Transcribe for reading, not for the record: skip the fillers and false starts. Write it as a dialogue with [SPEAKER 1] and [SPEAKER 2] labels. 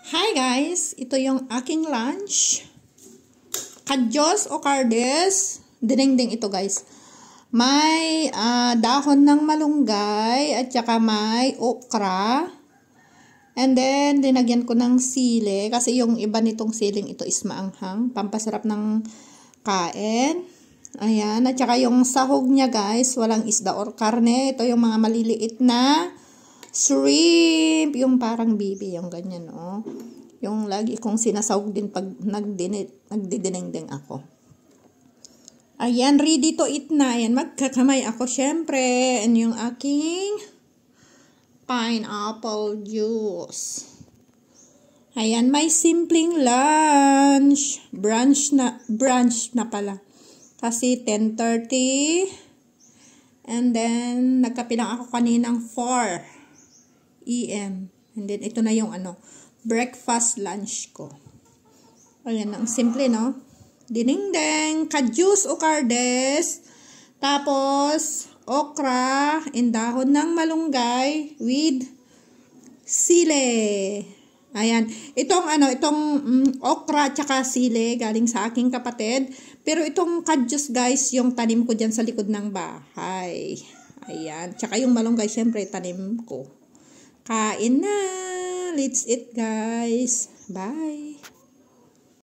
[SPEAKER 1] Hi guys! Ito yung aking lunch. Kadyos o kardes. Dinengdeng ito guys. May dahon ng malunggay at saka may okra. And then, linagyan ko ng sili. Kasi yung iba nitong siling ito is maanghang. Pampasarap ng kain. Ayan. At saka yung sahog niya guys, walang isda or karne. Ito yung mga maliliit na shrimp, yung parang bibi, yung ganyan, oh. Yung lagi kong sinasawag din pag nagdidinengdeng ako. Ayan, ready to eat na. Ayan, magkakamay ako, syempre. And yung aking pineapple juice. Ayan, may simpleng lunch. Brunch na pala. Kasi 10:30. And then, nagkape lang ako kaninang 4 AM. And then, ito na yung breakfast lunch ko. Ayan, ang simple, no? Dinengdeng, kadyus o kardes. Tapos, okra, and dahon ng malunggay with sili. Ayan. Itong okra tsaka sili galing sa aking kapatid. Pero itong kadyus, guys, yung tanim ko dyan sa likod ng bahay. Ayan. Tsaka yung malunggay, syempre, tanim ko. Kain na! Let's eat, guys. Bye!